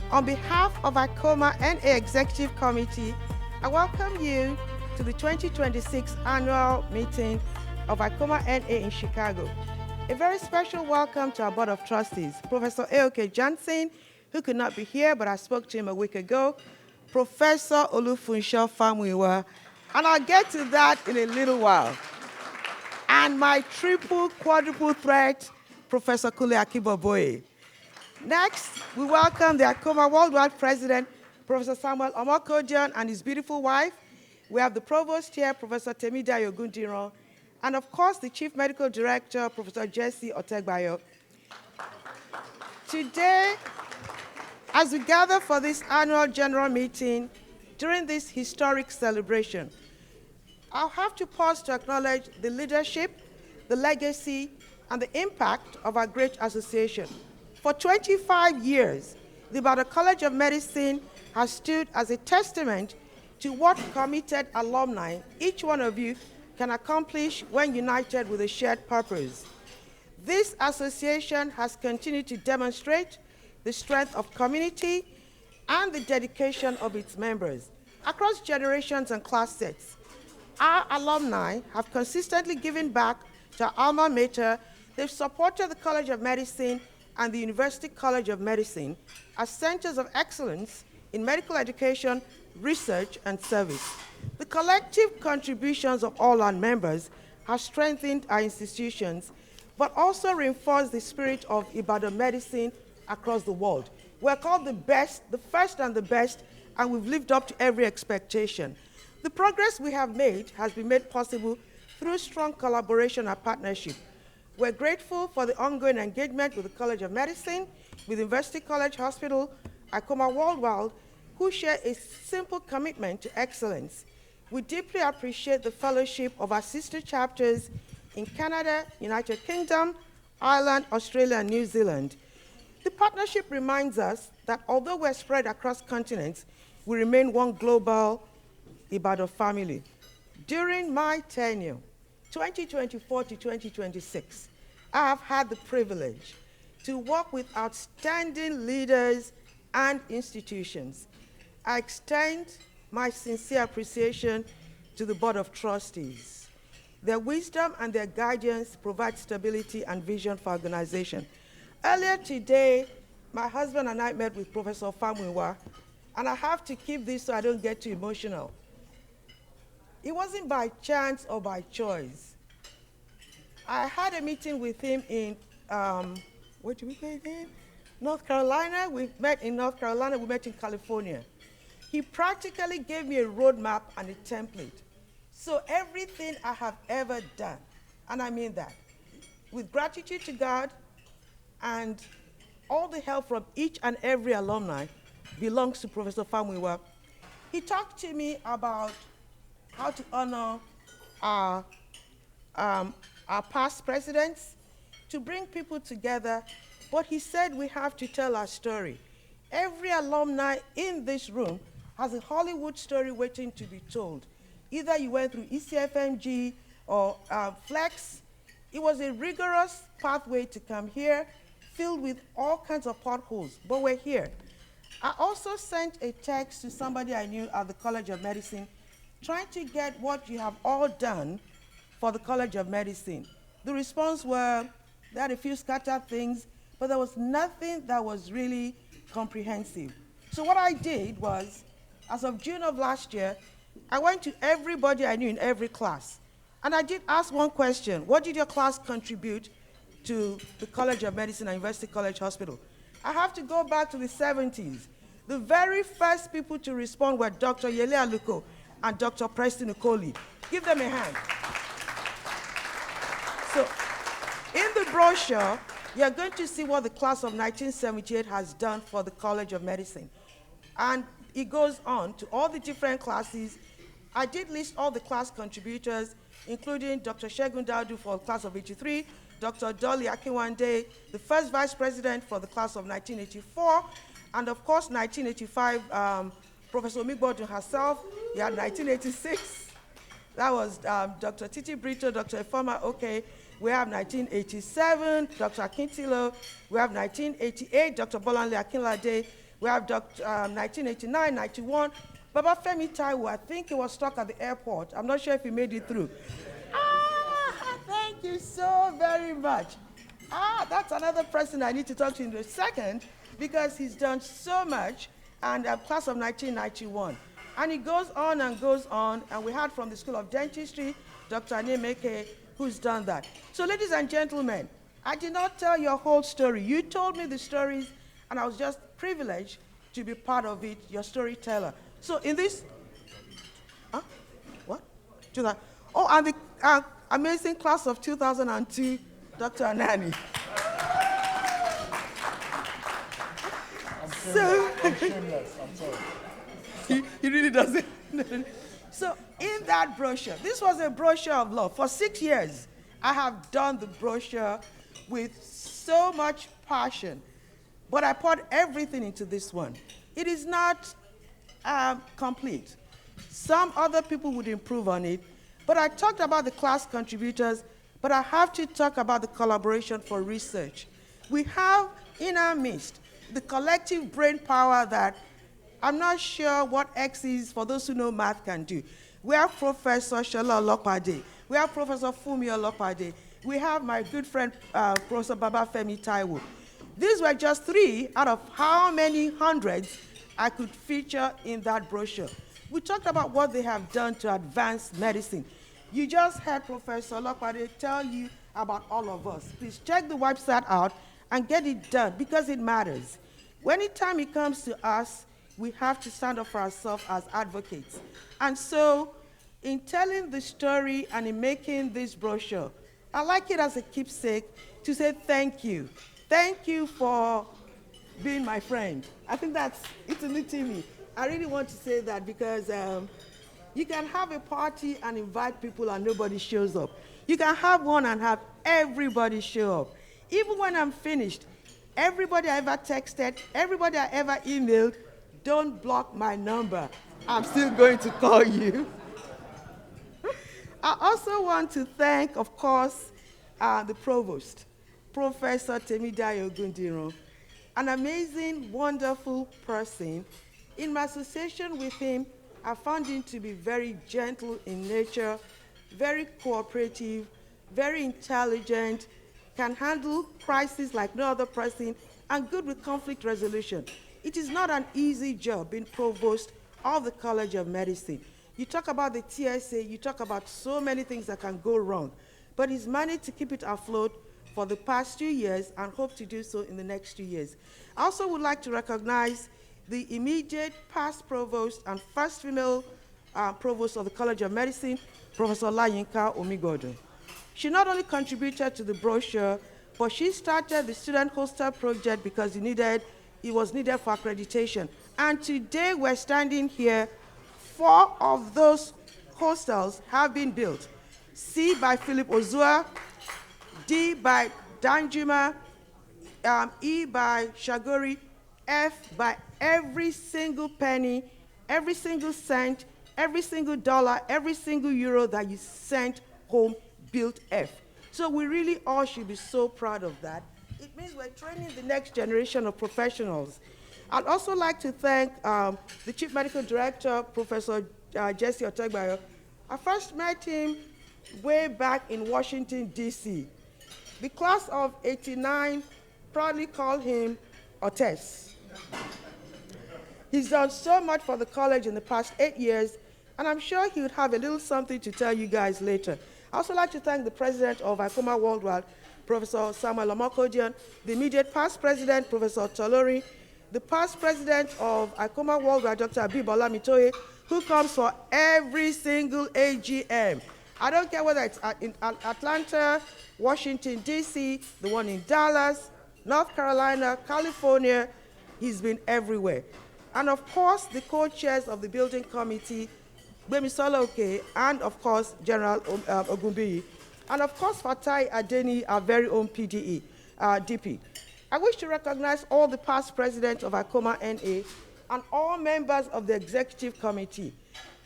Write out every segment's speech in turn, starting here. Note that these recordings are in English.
On behalf of ICOMA-NA Executive Committee, I welcome you to the 2026 annual meeting of ICOMA-NA in Chicago. A very special welcome to our Board of Trustees, Professor Aoke Johnson, who could not be here, but I spoke to him a week ago, Professor Olufunsho Famuyiwa, and I'll get to that in a little while. And my triple, quadruple threat, Professor Kule Akiboboye. Next, we welcome the ICOMA Worldwide President, Professor Samuel Omokojian, and his beautiful wife. We have the Provost here, Professor Temida Yogundiran, and of course, the Chief Medical Director, Professor Jesse Otegbayo. Today, as we gather for this annual general meeting, during this historic celebration, I'll have to pause to acknowledge the leadership, the legacy, and the impact of our great association. For 25 years, the Ibadan College of Medicine has stood as a testament to what committed alumni, each one of you, can accomplish when united with a shared purpose. This association has continued to demonstrate the strength of community and the dedication of its members across generations and class sets. Our alumni have consistently given back to our alma mater. They've supported the College of Medicine and the University College of Medicine as centers of excellence in medical education, research, and service. The collective contributions of all our members have strengthened our institutions, but also reinforced the spirit of Ibadan medicine across the world. We're called the best, the first and the best, and we've lived up to every expectation. The progress we have made has been made possible through strong collaboration and partnership. We're grateful for the ongoing engagement with the College of Medicine, with University College Hospital, ICOMA Worldwide, who share a simple commitment to excellence. We deeply appreciate the fellowship of our sister chapters in Canada, United Kingdom, Ireland, Australia, and New Zealand. The partnership reminds us that although we're spread across continents, we remain one global Ibadan family. During my tenure, 2024 to 2026, I have had the privilege to work with outstanding leaders and institutions. I extend my sincere appreciation to the Board of Trustees. Their wisdom and their guidance provide stability and vision for our organization. Earlier today, my husband and I met with Professor Famuyiwa, and I have to keep this so I don't get too emotional. It wasn't by chance or by choice. I had a meeting with him in, where did we go again? North Carolina. We met in North Carolina, we met in California. He practically gave me a roadmap and a template. So everything I have ever done, and I mean that, with gratitude to God and all the help from each and every alumni, belongs to Professor Famuyiwa. He talked to me about how to honor our past presidents, to bring people together, but he said we have to tell our story. Every alumni in this room has a Hollywood story waiting to be told. Either you went through ECFMG or Flex. It was a rigorous pathway to come here, filled with all kinds of potholes, but we're here. I also sent a text to somebody I knew at the College of Medicine, trying to get what you have all done for the College of Medicine. The response were, they had a few scattered things, but there was nothing that was really comprehensive. So what I did was, as of June of last year, I went to everybody I knew in every class, and I did ask one question: what did your class contribute to the College of Medicine and University College Hospital? I have to go back to the 70s. The very first people to respond were Dr. Yele Aluko and Dr. Preston Okoli. Give them a hand. So, in the brochure, you're going to see what the class of 1978 has done for the College of Medicine. And it goes on to all the different classes. I did list all the class contributors, including Dr. Shegun Daudu for the class of 83, Dr. Dolly Akinwande, the first vice president for the class of 1984, and of course, 1985, Professor Omigbodu herself. We had 1986. That was Dr. Titi Brito, Dr. Ifeoma Oke. We have 1987, Dr. Akintilo. We have 1988, Dr. Bolanle Akinlade. We have 1989, 91. Baba Femi Taiwo, I think he was stuck at the airport. I'm not sure if he made it through. Thank you so very much. That's another person I need to talk to in a second because he's done so much, and class of 1991. And it goes on, and we heard from the School of Dentistry, Dr. Anemeke, who's done that. So ladies and gentlemen, I did not tell your whole story. You told me the stories, and I was just privileged to be part of it, your storyteller. So in this, what? Do that. Oh, and the amazing class of 2002, Dr. Anani. I'm shameless. I'm sorry. He really doesn't. So in that brochure, this was a brochure of love. For 6 years, I have done the brochure with so much passion, but I poured everything into this one. It is not complete. Some other people would improve on it, but I talked about the class contributors, but I have to talk about the collaboration for research. We have in our midst the collective brain power that I'm not sure what X is, for those who know math, can do. We have Professor Shola Olopade. We have Professor Fumi Olopade. We have my good friend, Professor Baba Femi Taiwo. These were just 3 out of how many hundreds I could feature in that brochure. We talked about what they have done to advance medicine. You just heard Professor Olopade tell you about all of us. Please check the website out and get it done because it matters. Anytime it comes to us, we have to stand up for ourselves as advocates. And so, in telling the story and in making this brochure, I like it as a keepsake to say thank you. Thank you for being my friend. I think it's in it to me. I really want to say that because you can have a party and invite people and nobody shows up. You can have one and have everybody show up. Even when I'm finished, everybody I ever texted, everybody I ever emailed, don't block my number. I'm still going to call you. I also want to thank, of course, the provost, Professor Temidayo Gundiro, an amazing, wonderful person. In my association with him, I found him to be very gentle in nature, very cooperative, very intelligent, can handle crises like no other person, and good with conflict resolution. It is not an easy job being provost of the College of Medicine. You talk about the TSA, you talk about so many things that can go wrong, but he's managed to keep it afloat for the past 2 years and hope to do so in the next 2 years. I also would like to recognize the immediate past provost and first female provost of the College of Medicine, Professor Layinka Omigodo. She not only contributed to the brochure, but she started the student hostel project because it was needed for accreditation. And today we're standing here, 4 of those hostels have been built. C by Philip Ozua, D by Danjuma, E by Shagori, F by every single penny, every single cent, every single dollar, every single euro that you sent home built F. So we really all should be so proud of that. It means we're training the next generation of professionals. I'd also like to thank the Chief Medical Director, Professor Jesse Otegbayo. I first met him way back in Washington, D.C. The class of '89 proudly called him Otes. He's done so much for the college in the past 8 years, and I'm sure he would have a little something to tell you guys later. I also like to thank the president of ICOMA Worldwide, Professor Samuel Omokodian, the immediate past president, Professor Tolori, the past president of ICOMA Worldwide, Dr. Abibola Mitoye, who comes for every single AGM. I don't care whether it's in Atlanta, Washington, D.C., the one in Dallas, North Carolina, California. He's been everywhere. And of course, the co-chairs of the building committee, Gbemisola Oke, and of course, General Ogunbiyi, and of course, Fatai Adeni, our very own PDE, DP. I wish to recognize all the past presidents of ICOMA-NA and all members of the executive committee.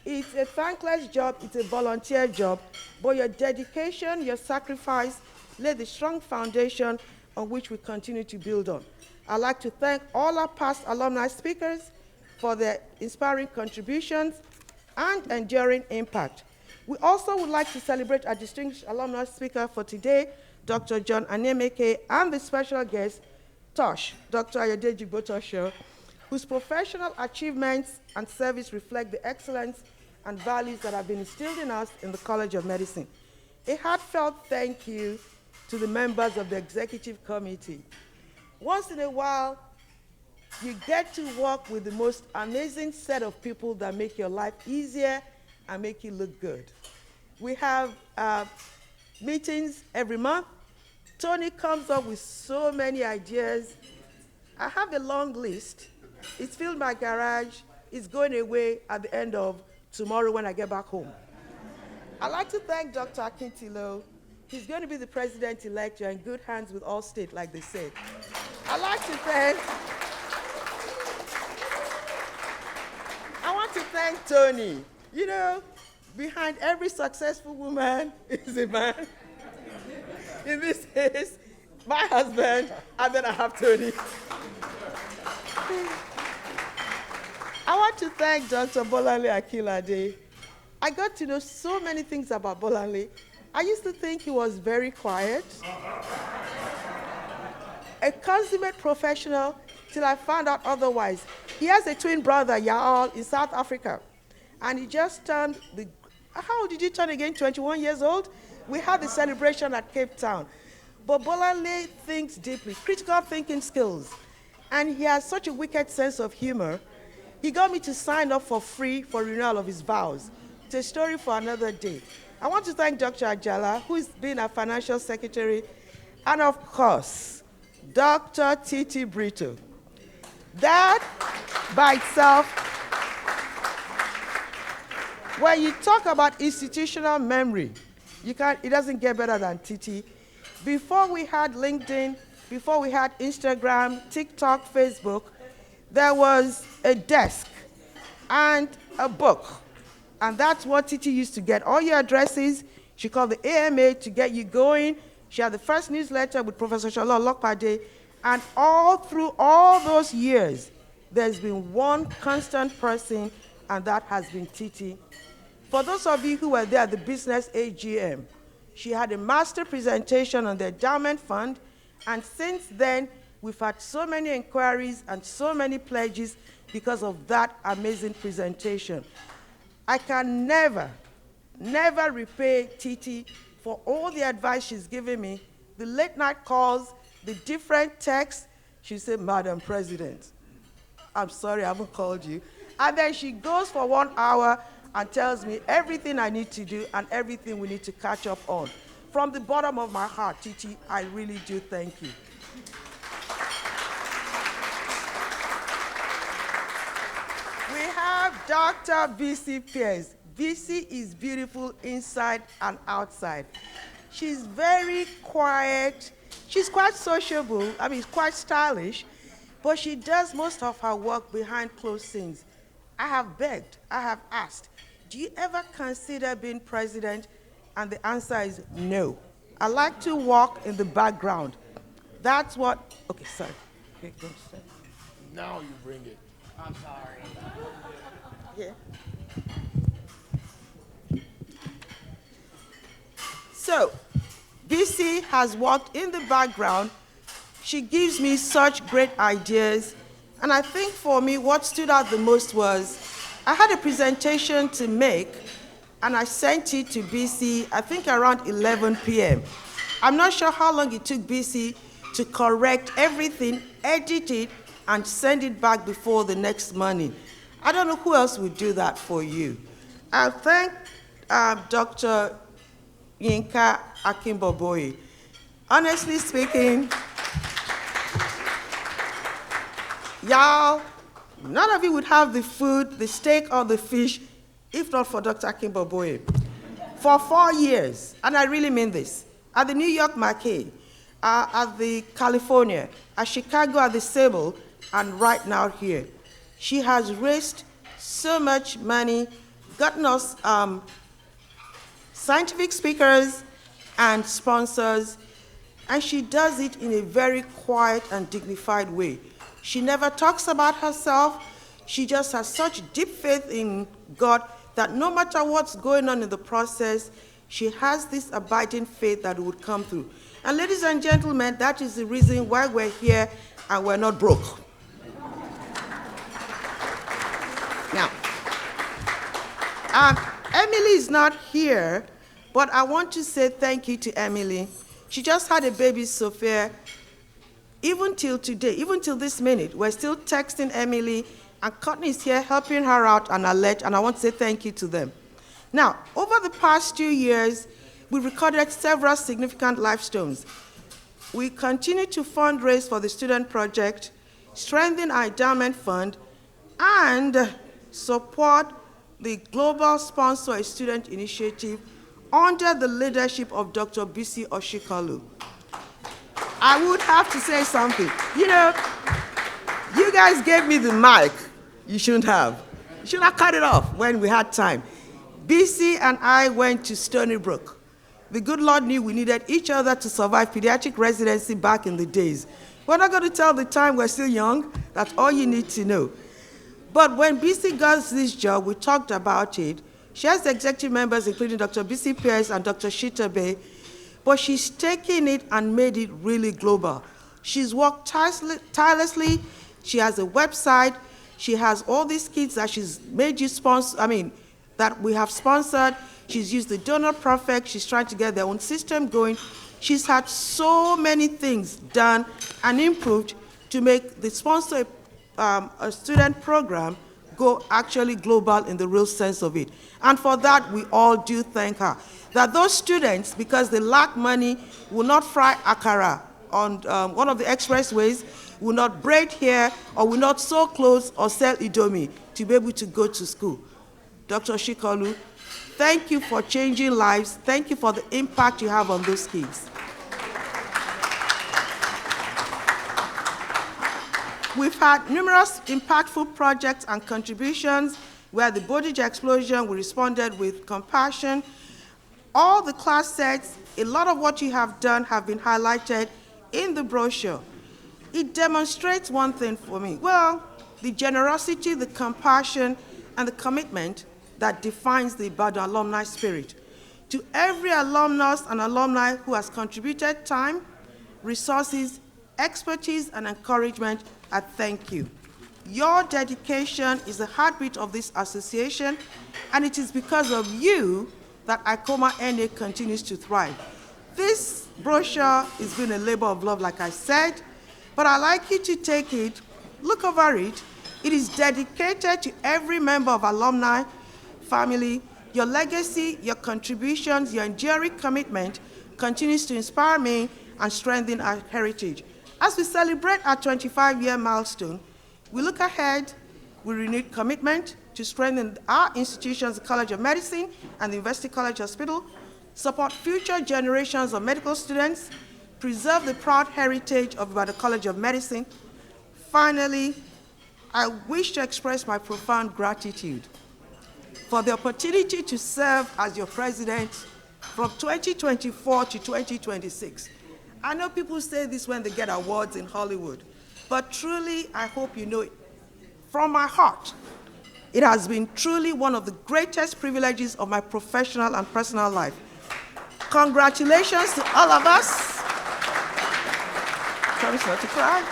It's a thankless job, it's a volunteer job, but your dedication, your sacrifice laid the strong foundation on which we continue to build on. I'd like to thank all our past alumni speakers for their inspiring contributions and enduring impact. We also would like to celebrate our distinguished alumni speaker for today, Dr. John Anemeke, and the special guest, Tosh, Dr. Ayodeji Botosho, whose professional achievements and service reflect the excellence and values that have been instilled in us in the College of Medicine. A heartfelt thank you to the members of the Executive Committee. Once in a while, you get to work with the most amazing set of people that make your life easier and make you look good. We have meetings every month. Tony comes up with so many ideas. I have a long list. It's filled my garage. It's going away at the end of tomorrow when I get back home. I'd like to thank Dr. Akintilo. He's going to be the president-elect. You're in good hands with Allstate, like they said. I'd like to thank, I want to thank Tony. You know, behind every successful woman is a man. In this case, my husband, and then I have Tony. I want to thank Dr. Bolanle Akilade. I got to know so many things about Bolanle. I used to think he was very quiet, a consummate professional, till I found out otherwise. He has a twin brother, Yaal, in South Africa. And he just turned how old did you turn again? 21 years old? We had the celebration at Cape Town. But Bolanle thinks deeply, critical thinking skills. And he has such a wicked sense of humor. He got me to sign up for free for renewal of his vows. It's a story for another day. I want to thank Dr. Ajala, who's been our financial secretary, and of course, Dr. Titi Brito. That by itself, when you talk about institutional memory, it doesn't get better than Titi. Before we had LinkedIn, before we had Instagram, TikTok, Facebook, there was a desk and a book. And that's what Titi used to get all your addresses. She called the AMA to get you going. She had the first newsletter with Professor Shola Olokpade. And all through all those years, there's been one constant person, and that has been Titi. For those of you who were there at the business AGM, she had a master presentation on the endowment fund. And since then, we've had so many inquiries and so many pledges because of that amazing presentation. I can never repay Titi for all the advice she's given me, the late night calls, the different texts. She said, Madam President, I'm sorry I haven't called you. And then she goes for 1 hour and tells me everything I need to do and everything we need to catch up on. From the bottom of my heart, Titi, I really do thank you. We have Dr. B.C. Pierce. B.C. is beautiful inside and outside. She's very quiet. She's quite sociable. I mean, quite stylish. But she does most of her work behind closed scenes. I have begged, I have asked, do you ever consider being president? And the answer is no. I like to walk in the background. That's what, okay, sorry. Okay, go ahead. Now you bring it. I'm sorry. Yeah. So, BC has walked in the background. She gives me such great ideas. And I think for me, what stood out the most was I had a presentation to make, and I sent it to BC, I think around 11 p.m. I'm not sure how long it took BC to correct everything, edit it, and send it back before the next morning. I don't know who else would do that for you. I thank Dr. Yinka Akimboboye. Honestly speaking, y'all, none of you would have the food, the steak, or the fish if not for Dr. Akimboboye. For 4 years, and I really mean this, at the New York Mackay, at the California, at Chicago at the Sable, and right now here. She has raised so much money, gotten us scientific speakers and sponsors, and she does it in a very quiet and dignified way. She never talks about herself. She just has such deep faith in God that no matter what's going on in the process, she has this abiding faith that it would come through. And ladies and gentlemen, that is the reason why we're here and we're not broke. Now, Emily is not here, but I want to say thank you to Emily. She just had a baby, Sophia. Even till today, even till this minute, we're still texting Emily, and Courtney is here helping her out and alert, and I want to say thank you to them. Now, over the past 2 years, we recorded several significant milestones. We continue to fundraise for the student project, strengthen our endowment fund, and support the Global Sponsor a Student Initiative under the leadership of Dr. Bisi Oshikalu. I would have to say something. You know, you guys gave me the mic. You shouldn't have. You should have cut it off when we had time. Bisi and I went to Stony Brook. The good Lord knew we needed each other to survive pediatric residency back in the days. We're not going to tell the time, we're still young. That's all you need to know. But when Bisi got this job, we talked about it. She has executive members, including Dr. Bisi Pierce and Dr. Shitabe, but she's taken it and made it really global. She's worked tirelessly. She has a website. She has all these kids that she's made you sponsor, that we have sponsored. She's used the Donor Perfect. She's trying to get their own system going. She's had so many things done and improved to make the Sponsor a Student program go actually global in the real sense of it. And for that, we all do thank her. That those students, because they lack money, will not fry akara on one of the expressways, will not braid hair, or will not sew clothes or sell Indomie to be able to go to school. Dr. Shikalu, thank you for changing lives. Thank you for the impact you have on those kids. We've had numerous impactful projects and contributions where the Bodija explosion, we responded with compassion. All the class sets, a lot of what you have done have been highlighted in the brochure. It demonstrates one thing for me. Well, the generosity, the compassion, and the commitment that defines the Ibadan alumni spirit. To every alumnus and alumni who has contributed time, resources, expertise, and encouragement, I thank you. Your dedication is the heartbeat of this association, and it is because of you that ICOMA-NA continues to thrive. This brochure has been a labor of love, like I said, but I'd like you to take it, look over it. It is dedicated to every member of alumni family. Your legacy, your contributions, your enduring commitment continues to inspire me and strengthen our heritage. As we celebrate our 25-year milestone, we look ahead with renewed commitment to strengthen our institutions, the College of Medicine and the University College Hospital, support future generations of medical students, preserve the proud heritage of the College of Medicine. Finally, I wish to express my profound gratitude for the opportunity to serve as your president from 2024 to 2026. I know people say this when they get awards in Hollywood, but truly, I hope you know it. From my heart, it has been truly one of the greatest privileges of my professional and personal life. Congratulations to all of us. Promise not to cry.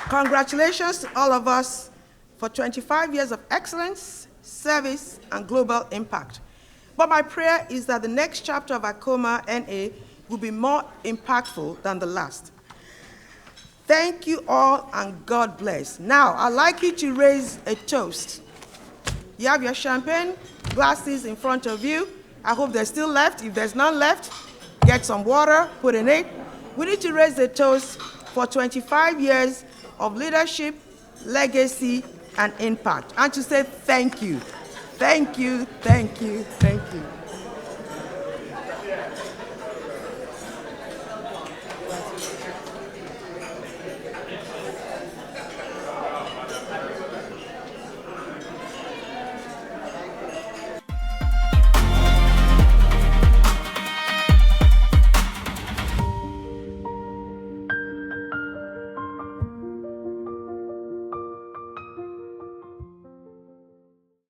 Congratulations to all of us for 25 years of excellence, service, and global impact. But my prayer is that the next chapter of ICOMA-NA will be more impactful than the last. Thank you all, and God bless. Now, I'd like you to raise a toast. You have your champagne glasses in front of you. I hope there's still left. If there's none left, get some water, put in it. We need to raise a toast for 25 years of leadership, legacy, and impact, and to say thank you. Thank you, thank you, thank you.